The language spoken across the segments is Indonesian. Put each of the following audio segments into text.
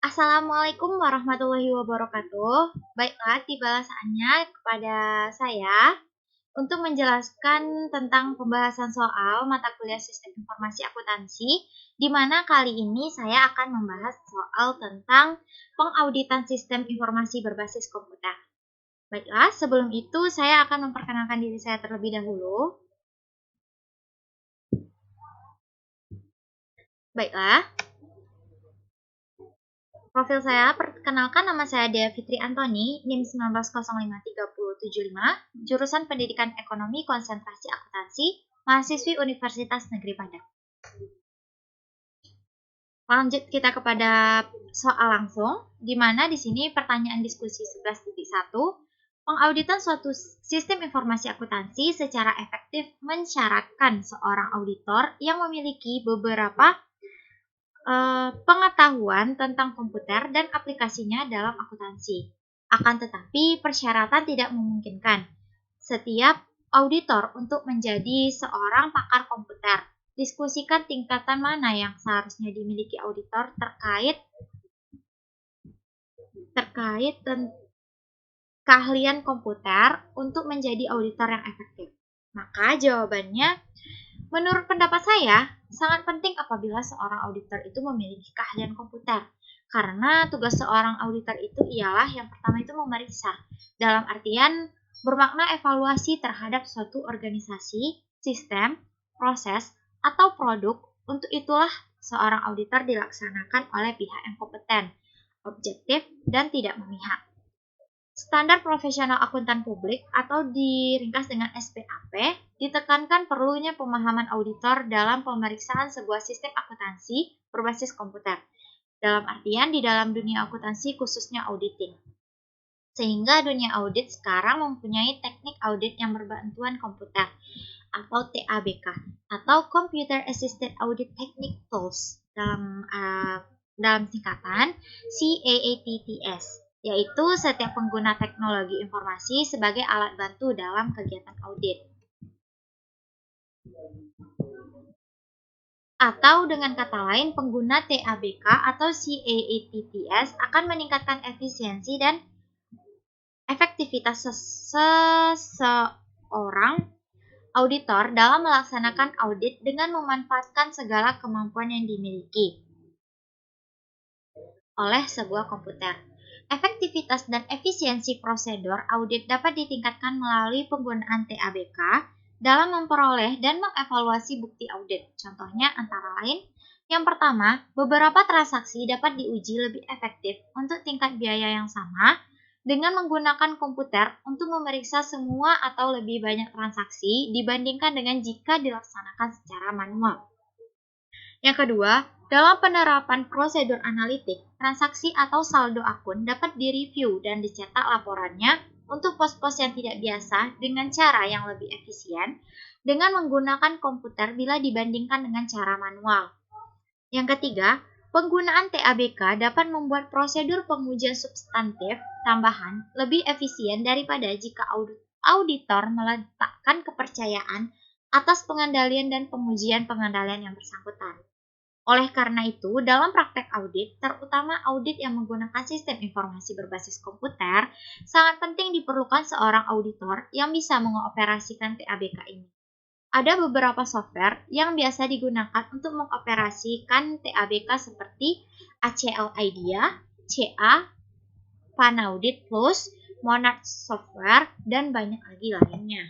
Assalamualaikum warahmatullahi wabarakatuh. Baiklah, tibalah saatnya kepada saya untuk menjelaskan tentang pembahasan soal mata kuliah Sistem Informasi Akuntansi, di mana kali ini saya akan membahas soal tentang pengauditan sistem informasi berbasis komputer. Baiklah, sebelum itu saya akan memperkenalkan diri saya terlebih dahulu. Baiklah, profil saya, perkenalkan nama saya Dea Fitri Antoni, NIM 19053075, jurusan Pendidikan Ekonomi Konsentrasi Akuntansi, mahasiswi Universitas Negeri Padang. Lanjut kita kepada soal langsung, di mana di sini pertanyaan diskusi 11.1, pengauditan suatu sistem informasi akuntansi secara efektif mensyaratkan seorang auditor yang memiliki beberapa pengetahuan tentang komputer dan aplikasinya dalam akuntansi. Akan tetapi, persyaratan tidak memungkinkan setiap auditor untuk menjadi seorang pakar komputer. Diskusikan tingkatan mana yang seharusnya dimiliki auditor terkait keahlian komputer untuk menjadi auditor yang efektif. Maka jawabannya, menurut pendapat saya, sangat penting apabila seorang auditor itu memiliki keahlian komputer. Karena tugas seorang auditor itu ialah yang pertama itu memeriksa. Dalam artian bermakna evaluasi terhadap suatu organisasi, sistem, proses, atau produk. Untuk itulah seorang auditor dilaksanakan oleh pihak yang kompeten, objektif, dan tidak memihak. Standar profesional akuntan publik atau diringkas dengan SPAP ditekankan perlunya pemahaman auditor dalam pemeriksaan sebuah sistem akuntansi berbasis komputer. Dalam artian di dalam dunia akuntansi khususnya auditing. Sehingga dunia audit sekarang mempunyai teknik audit yang berbantuan komputer atau TABK atau Computer Assisted Audit Technique Tools dalam singkatan CAATTS, yaitu setiap pengguna teknologi informasi sebagai alat bantu dalam kegiatan audit. Atau dengan kata lain, pengguna TABK atau CAATTS akan meningkatkan efisiensi dan efektivitas seseorang auditor dalam melaksanakan audit dengan memanfaatkan segala kemampuan yang dimiliki oleh sebuah komputer. Efektivitas dan efisiensi prosedur audit dapat ditingkatkan melalui penggunaan TABK dalam memperoleh dan mengevaluasi bukti audit. Contohnya antara lain, yang pertama, beberapa transaksi dapat diuji lebih efektif untuk tingkat biaya yang sama dengan menggunakan komputer untuk memeriksa semua atau lebih banyak transaksi dibandingkan dengan jika dilaksanakan secara manual. Yang kedua, dalam penerapan prosedur analitik, transaksi atau saldo akun dapat direview dan dicetak laporannya untuk pos-pos yang tidak biasa dengan cara yang lebih efisien dengan menggunakan komputer bila dibandingkan dengan cara manual. Yang ketiga, penggunaan TABK dapat membuat prosedur pengujian substantif tambahan lebih efisien daripada jika auditor meletakkan kepercayaan atas pengendalian dan pengujian pengendalian yang bersangkutan. Oleh karena itu, dalam praktek audit, terutama audit yang menggunakan sistem informasi berbasis komputer, sangat penting diperlukan seorang auditor yang bisa mengoperasikan TABK ini. Ada beberapa software yang biasa digunakan untuk mengoperasikan TABK seperti ACL Idea, CA, Panaudit Plus, Monarch Software, dan banyak lagi lainnya.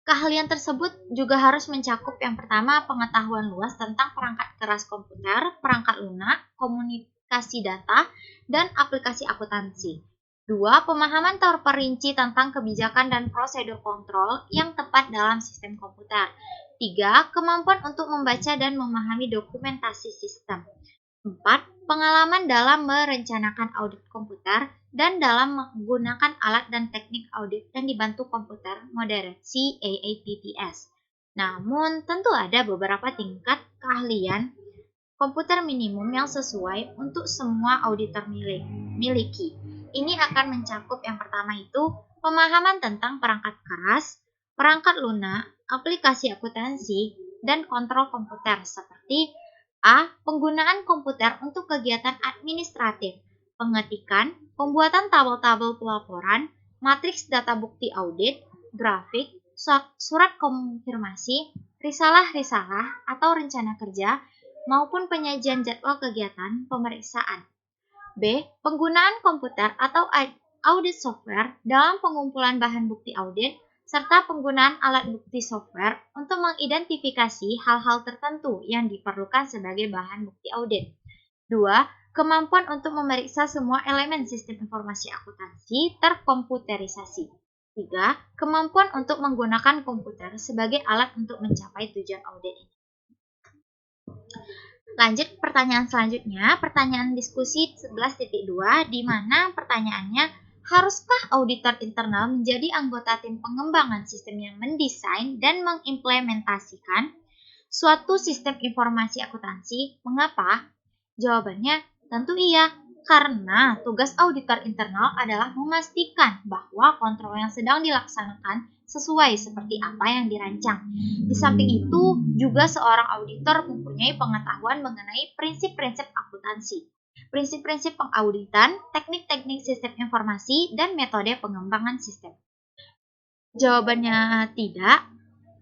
Keahlian tersebut juga harus mencakup yang pertama pengetahuan luas tentang perangkat keras komputer, perangkat lunak, komunikasi data, dan aplikasi akuntansi. 2. Pemahaman terperinci tentang kebijakan dan prosedur kontrol yang tepat dalam sistem komputer. 3. Kemampuan untuk membaca dan memahami dokumentasi sistem. 4. Pengalaman dalam merencanakan audit komputer dan dalam menggunakan alat dan teknik audit yang dibantu komputer modern CAATTS. Namun, tentu ada beberapa tingkat keahlian komputer minimum yang sesuai untuk semua auditor miliki. Ini akan mencakup yang pertama itu pemahaman tentang perangkat keras, perangkat lunak, aplikasi akuntansi, dan kontrol komputer seperti A. Penggunaan komputer untuk kegiatan administratif, pengetikan, pembuatan tabel-tabel pelaporan, matriks data bukti audit, grafik, surat konfirmasi, risalah-risalah atau rencana kerja, maupun penyajian jadwal kegiatan pemeriksaan. B. Penggunaan komputer atau audit software dalam pengumpulan bahan bukti audit, serta penggunaan alat bukti software untuk mengidentifikasi hal-hal tertentu yang diperlukan sebagai bahan bukti audit. 2. Kemampuan untuk memeriksa semua elemen sistem informasi akuntansi terkomputerisasi. 3. Kemampuan untuk menggunakan komputer sebagai alat untuk mencapai tujuan audit ini. Lanjut pertanyaan selanjutnya, pertanyaan diskusi 11.2, di mana pertanyaannya, haruskah auditor internal menjadi anggota tim pengembangan sistem yang mendesain dan mengimplementasikan suatu sistem informasi akuntansi? Mengapa? Jawabannya, tentu iya. Karena tugas auditor internal adalah memastikan bahwa kontrol yang sedang dilaksanakan sesuai seperti apa yang dirancang. Di samping itu, juga seorang auditor mempunyai pengetahuan mengenai prinsip-prinsip akuntansi, prinsip-prinsip pengauditan, teknik-teknik sistem informasi, dan metode pengembangan sistem. Jawabannya tidak,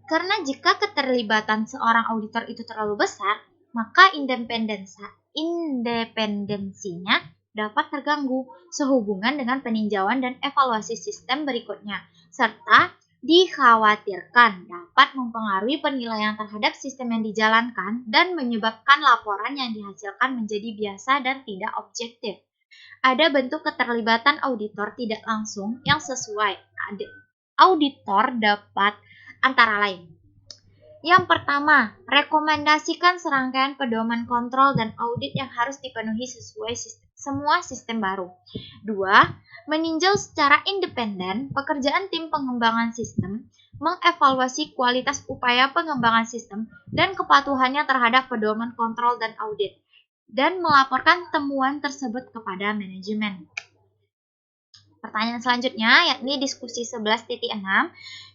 karena jika keterlibatan seorang auditor itu terlalu besar, maka independensinya dapat terganggu sehubungan dengan peninjauan dan evaluasi sistem berikutnya, serta dikhawatirkan dapat mempengaruhi penilaian terhadap sistem yang dijalankan dan menyebabkan laporan yang dihasilkan menjadi biasa dan tidak objektif. Ada bentuk keterlibatan auditor tidak langsung yang sesuai. Auditor dapat antara lain. Yang pertama, rekomendasikan serangkaian pedoman kontrol dan audit yang harus dipenuhi sesuai semua sistem baru. 2. Meninjau secara independen pekerjaan tim pengembangan sistem, mengevaluasi kualitas upaya pengembangan sistem dan kepatuhannya terhadap pedoman kontrol dan audit, dan melaporkan temuan tersebut kepada manajemen. Pertanyaan selanjutnya yakni diskusi 11.6,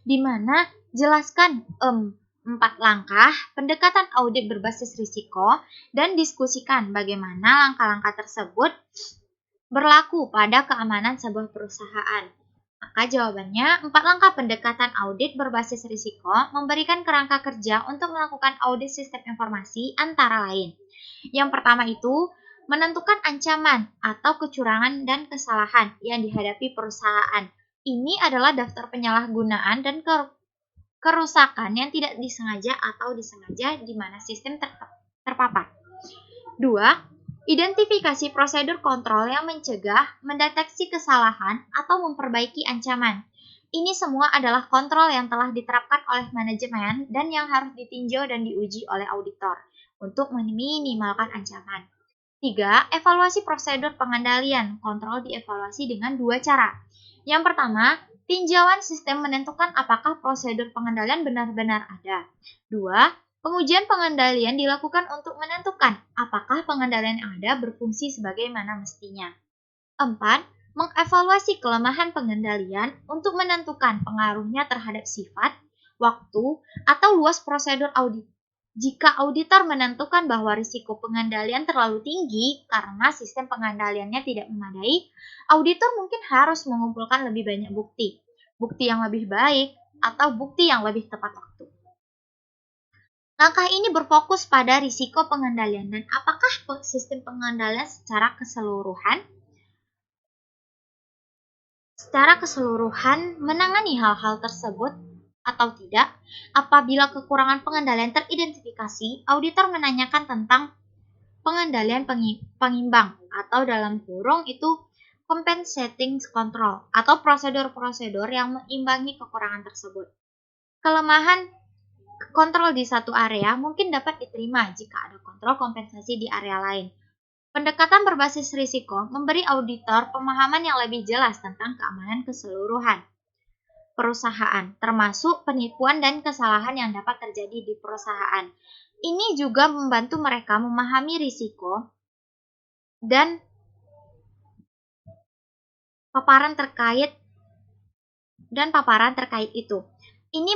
di mana jelaskan 4 langkah pendekatan audit berbasis risiko dan diskusikan bagaimana langkah-langkah tersebut berlaku pada keamanan sebuah perusahaan. Maka jawabannya, 4 langkah pendekatan audit berbasis risiko memberikan kerangka kerja untuk melakukan audit sistem informasi antara lain. Yang pertama itu, menentukan ancaman atau kecurangan dan kesalahan yang dihadapi perusahaan. Ini adalah daftar penyalahgunaan dan kerusakan yang tidak disengaja atau disengaja di mana sistem terpapar. 2. Identifikasi prosedur kontrol yang mencegah, mendeteksi kesalahan, atau memperbaiki ancaman. Ini semua adalah kontrol yang telah diterapkan oleh manajemen dan yang harus ditinjau dan diuji oleh auditor untuk meminimalkan ancaman. 3. Evaluasi prosedur pengendalian. Kontrol dievaluasi dengan 2 cara. Yang pertama, tinjauan sistem menentukan apakah prosedur pengendalian benar-benar ada. 2. Pengujian pengendalian dilakukan untuk menentukan apakah pengendalian yang ada berfungsi sebagaimana mestinya. 4. Mengevaluasi kelemahan pengendalian untuk menentukan pengaruhnya terhadap sifat, waktu, atau luas prosedur audit. Jika auditor menentukan bahwa risiko pengendalian terlalu tinggi karena sistem pengendaliannya tidak memadai, auditor mungkin harus mengumpulkan lebih banyak bukti yang lebih baik, atau bukti yang lebih tepat waktu. Langkah ini berfokus pada risiko pengendalian dan apakah sistem pengendalian secara keseluruhan menangani hal-hal tersebut atau tidak. Apabila kekurangan pengendalian teridentifikasi, auditor menanyakan tentang pengendalian pengimbang atau dalam kurung itu compensating control atau prosedur-prosedur yang mengimbangi kekurangan tersebut. Kelemahan kontrol di satu area mungkin dapat diterima jika ada kontrol kompensasi di area lain. Pendekatan berbasis risiko memberi auditor pemahaman yang lebih jelas tentang keamanan keseluruhan perusahaan, termasuk penipuan dan kesalahan yang dapat terjadi di perusahaan. Ini juga membantu mereka memahami risiko dan paparan terkait itu. Ini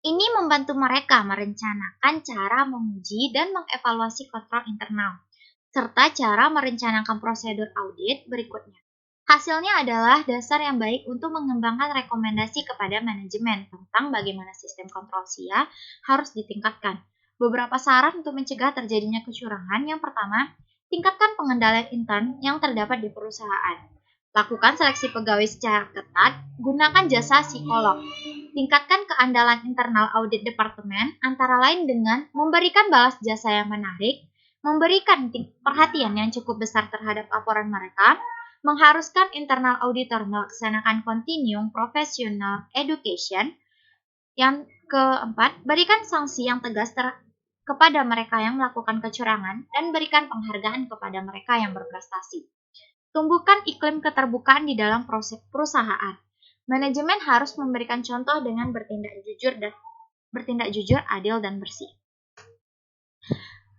Ini membantu mereka merencanakan cara menguji dan mengevaluasi kontrol internal, serta cara merencanakan prosedur audit berikutnya. Hasilnya adalah dasar yang baik untuk mengembangkan rekomendasi kepada manajemen tentang bagaimana sistem kontrol SIA harus ditingkatkan. Beberapa saran untuk mencegah terjadinya kecurangan. Yang pertama, tingkatkan pengendalian intern yang terdapat di perusahaan. Lakukan seleksi pegawai secara ketat, gunakan jasa psikolog. Tingkatkan keandalan internal audit departemen antara lain dengan memberikan balas jasa yang menarik, memberikan perhatian yang cukup besar terhadap laporan mereka, mengharuskan internal auditor melaksanakan continuing professional education. Yang keempat, berikan sanksi yang tegas kepada mereka yang melakukan kecurangan dan berikan penghargaan kepada mereka yang berprestasi. Tumbuhkan iklim keterbukaan di dalam proses perusahaan. Manajemen harus memberikan contoh dengan bertindak jujur, adil, dan bersih.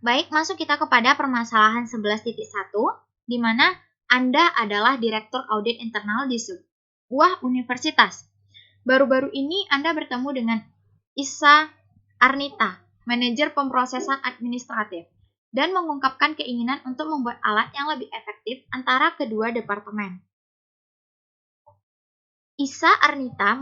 Baik, masuk kita kepada permasalahan 11.1, di mana Anda adalah Direktur Audit Internal di sebuah universitas. Baru-baru ini Anda bertemu dengan Isa Arnita, Manajer Pemrosesan Administratif, dan mengungkapkan keinginan untuk membuat alat yang lebih efektif antara kedua departemen. Isa Arnita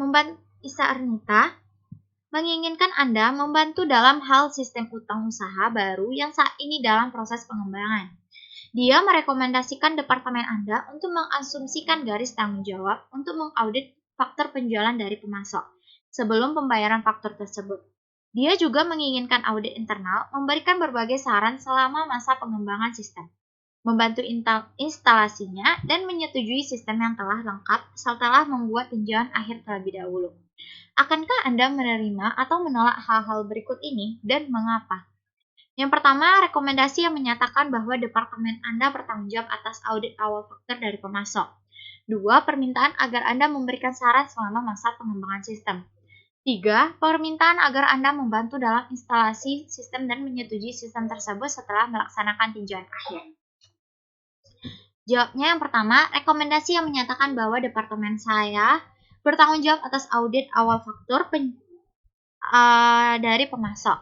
menginginkan Anda membantu dalam hal sistem utang usaha baru yang saat ini dalam proses pengembangan. Dia merekomendasikan departemen Anda untuk mengasumsikan garis tanggung jawab untuk mengaudit faktur penjualan dari pemasok sebelum pembayaran faktur tersebut. Dia juga menginginkan audit internal memberikan berbagai saran selama masa pengembangan sistem, membantu instalasinya, dan menyetujui sistem yang telah lengkap setelah membuat tinjauan akhir terlebih dahulu. Akankah Anda menerima atau menolak hal-hal berikut ini dan mengapa? Yang pertama, rekomendasi yang menyatakan bahwa departemen Anda bertanggung jawab atas audit awal faktur dari pemasok. 2. Permintaan agar Anda memberikan saran selama masa pengembangan sistem. 3. Permintaan agar Anda membantu dalam instalasi sistem dan menyetujui sistem tersebut setelah melaksanakan tinjauan akhir. Jawabnya yang pertama, rekomendasi yang menyatakan bahwa departemen saya bertanggung jawab atas audit awal faktur dari pemasok.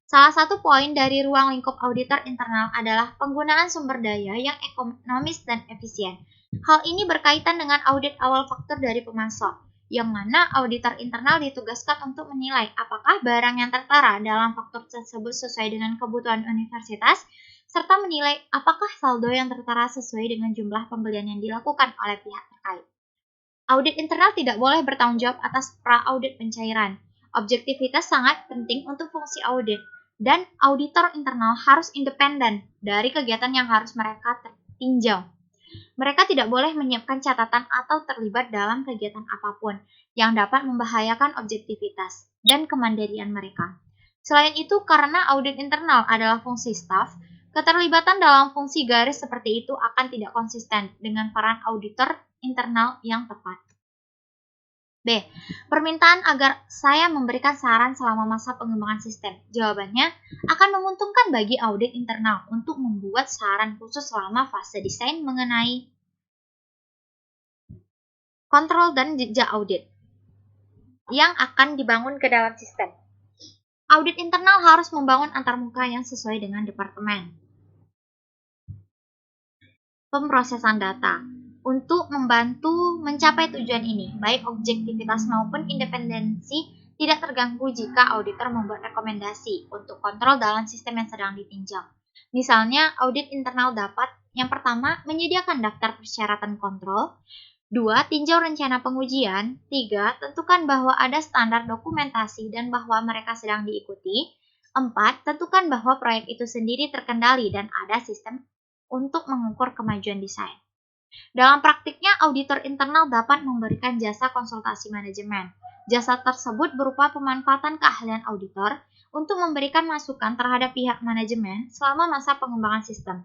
Salah satu poin dari ruang lingkup auditor internal adalah penggunaan sumber daya yang ekonomis dan efisien. Hal ini berkaitan dengan audit awal faktur dari pemasok, yang mana auditor internal ditugaskan untuk menilai apakah barang yang tertera dalam faktur tersebut sesuai dengan kebutuhan universitas, serta menilai apakah saldo yang tertera sesuai dengan jumlah pembelian yang dilakukan oleh pihak terkait. Audit internal tidak boleh bertanggung jawab atas pra-audit pencairan. Objektivitas sangat penting untuk fungsi audit, dan auditor internal harus independen dari kegiatan yang harus mereka tinjau. Mereka tidak boleh menyiapkan catatan atau terlibat dalam kegiatan apapun yang dapat membahayakan objektivitas dan kemandirian mereka. Selain itu, karena audit internal adalah fungsi staf, keterlibatan dalam fungsi garis seperti itu akan tidak konsisten dengan peran auditor internal yang tepat. B. Permintaan agar saya memberikan saran selama masa pengembangan sistem. Jawabannya akan menguntungkan bagi audit internal untuk membuat saran khusus selama fase desain mengenai kontrol dan jejak audit yang akan dibangun ke dalam sistem. Audit internal harus membangun antarmuka yang sesuai dengan departemen pemrosesan data. Untuk membantu mencapai tujuan ini, baik objektivitas maupun independensi tidak terganggu jika auditor membuat rekomendasi untuk kontrol dalam sistem yang sedang ditinjau. Misalnya, audit internal dapat yang pertama, menyediakan daftar persyaratan kontrol. 2. Tinjau rencana pengujian. 3. Tentukan bahwa ada standar dokumentasi dan bahwa mereka sedang diikuti. 4. Tentukan bahwa proyek itu sendiri terkendali dan ada sistem untuk mengukur kemajuan desain. Dalam praktiknya, auditor internal dapat memberikan jasa konsultasi manajemen. Jasa tersebut berupa pemanfaatan keahlian auditor untuk memberikan masukan terhadap pihak manajemen selama masa pengembangan sistem,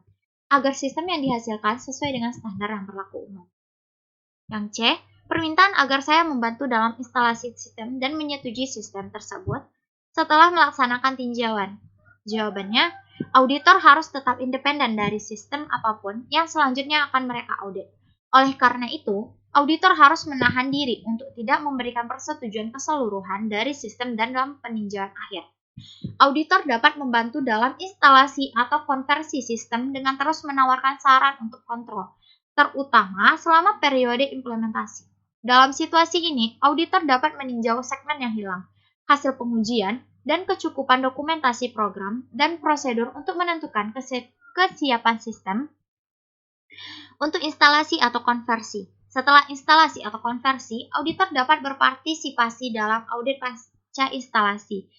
agar sistem yang dihasilkan sesuai dengan standar yang berlaku umum. Yang C, permintaan agar saya membantu dalam instalasi sistem dan menyetujui sistem tersebut setelah melaksanakan tinjauan. Jawabannya, auditor harus tetap independen dari sistem apapun yang selanjutnya akan mereka audit. Oleh karena itu, auditor harus menahan diri untuk tidak memberikan persetujuan keseluruhan dari sistem dan dalam peninjauan akhir. Auditor dapat membantu dalam instalasi atau konversi sistem dengan terus menawarkan saran untuk kontrol, terutama selama periode implementasi. Dalam situasi ini, auditor dapat meninjau segmen yang hilang, hasil pengujian, dan kecukupan dokumentasi program dan prosedur untuk menentukan kesiapan sistem untuk instalasi atau konversi. Setelah instalasi atau konversi, auditor dapat berpartisipasi dalam audit pasca instalasi.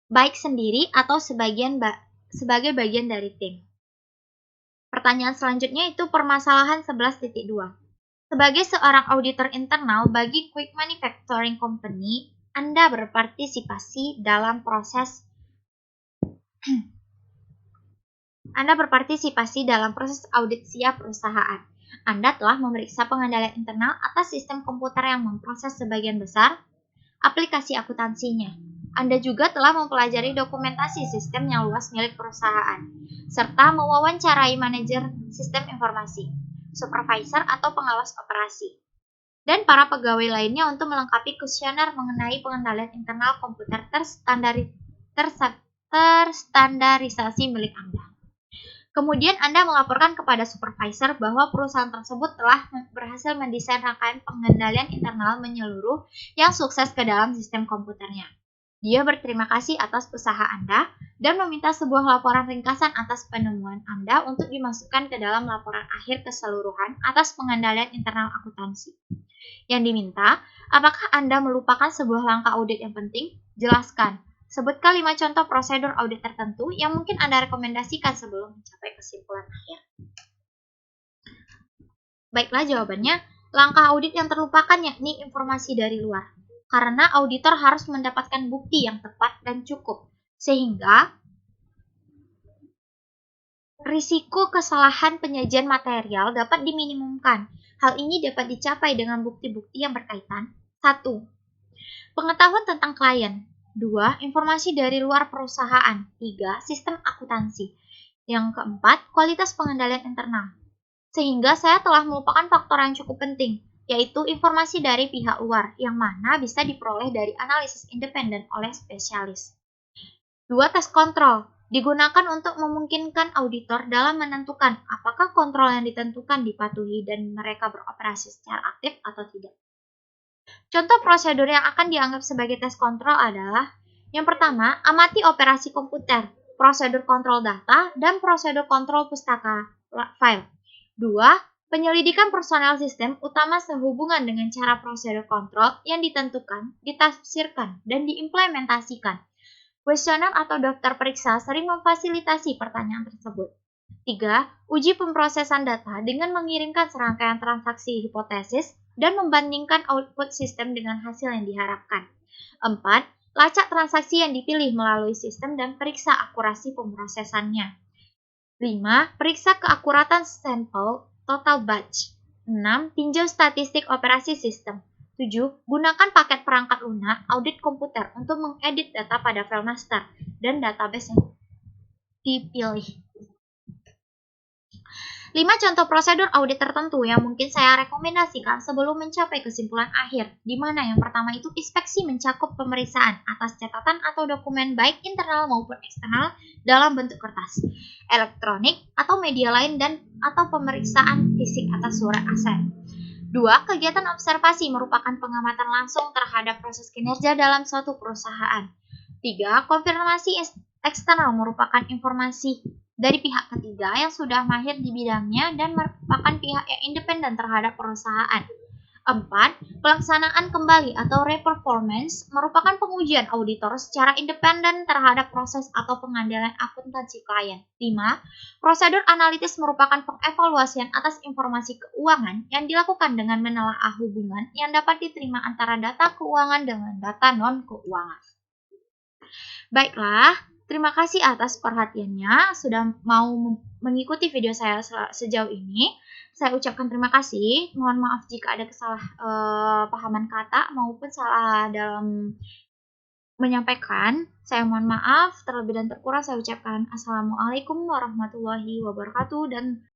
Baik sendiri atau sebagai bagian dari tim. Pertanyaan selanjutnya itu permasalahan 11.2. Sebagai seorang auditor internal bagi Quick Manufacturing Company, Anda berpartisipasi dalam proses audit siap perusahaan. Anda telah memeriksa pengendalian internal atas sistem komputer yang memproses sebagian besar aplikasi akuntansinya. Anda juga telah mempelajari dokumentasi sistem yang luas milik perusahaan, serta mewawancarai manajer sistem informasi, supervisor atau pengawas operasi, dan para pegawai lainnya untuk melengkapi kuesioner mengenai pengendalian internal komputer terstandarisasi milik Anda. Kemudian Anda melaporkan kepada supervisor bahwa perusahaan tersebut telah berhasil mendesain rangkaian pengendalian internal menyeluruh yang sukses ke dalam sistem komputernya. Dia berterima kasih atas usaha Anda dan meminta sebuah laporan ringkasan atas penemuan Anda untuk dimasukkan ke dalam laporan akhir keseluruhan atas pengendalian internal akuntansi. Yang diminta, apakah Anda melupakan sebuah langkah audit yang penting? Jelaskan. Sebutkan 5 contoh prosedur audit tertentu yang mungkin Anda rekomendasikan sebelum mencapai kesimpulan akhir. Baiklah jawabannya, langkah audit yang terlupakan yakni informasi dari luar. Karena auditor harus mendapatkan bukti yang tepat dan cukup, sehingga risiko kesalahan penyajian material dapat diminimumkan. Hal ini dapat dicapai dengan bukti-bukti yang berkaitan. 1. Pengetahuan tentang klien. 2. Informasi dari luar perusahaan. 3. Sistem akuntansi. Yang keempat, kualitas pengendalian internal. Sehingga saya telah melupakan faktor yang cukup penting, yaitu informasi dari pihak luar, yang mana bisa diperoleh dari analisis independen oleh spesialis. 2. Tes kontrol. Digunakan untuk memungkinkan auditor dalam menentukan apakah kontrol yang ditentukan dipatuhi dan mereka beroperasi secara aktif atau tidak. Contoh prosedur yang akan dianggap sebagai tes kontrol adalah: yang pertama, amati operasi komputer, prosedur kontrol data, dan prosedur kontrol pustaka file. 2. Penyelidikan personel sistem utama sehubungan dengan cara prosedur kontrol yang ditentukan, ditafsirkan, dan diimplementasikan. Kuesioner atau daftar periksa sering memfasilitasi pertanyaan tersebut. 3. Uji pemrosesan data dengan mengirimkan serangkaian transaksi hipotesis dan membandingkan output sistem dengan hasil yang diharapkan. 4. Lacak transaksi yang dipilih melalui sistem dan periksa akurasi pemrosesannya. 5. Periksa keakuratan sampel total batch. 6. Tinjau statistik operasi sistem. 7. Gunakan paket perangkat lunak audit komputer untuk mengedit data pada file master dan database yang dipilih. 5 contoh prosedur audit tertentu yang mungkin saya rekomendasikan sebelum mencapai kesimpulan akhir, di mana yang pertama itu inspeksi mencakup pemeriksaan atas catatan atau dokumen baik internal maupun eksternal dalam bentuk kertas, elektronik, atau media lain atau pemeriksaan fisik atas surat aset. 2. Kegiatan observasi merupakan pengamatan langsung terhadap proses kinerja dalam suatu perusahaan. 3. Konfirmasi eksternal merupakan informasi dari pihak ketiga yang sudah mahir di bidangnya dan merupakan pihak yang independen terhadap perusahaan. 4. Pelaksanaan kembali atau re-performance merupakan pengujian auditor secara independen terhadap proses atau pengendalian akuntansi klien. 5. Prosedur analitis merupakan pengevaluasian atas informasi keuangan yang dilakukan dengan menelaah hubungan yang dapat diterima antara data keuangan dengan data non-keuangan. Baiklah, terima kasih atas perhatiannya sudah mau mengikuti video saya sejauh ini. Saya ucapkan terima kasih. Mohon maaf jika ada kesalahpahaman kata maupun salah dalam menyampaikan. Saya mohon maaf. Terlebih dan terkurang saya ucapkan Assalamualaikum warahmatullahi wabarakatuh dan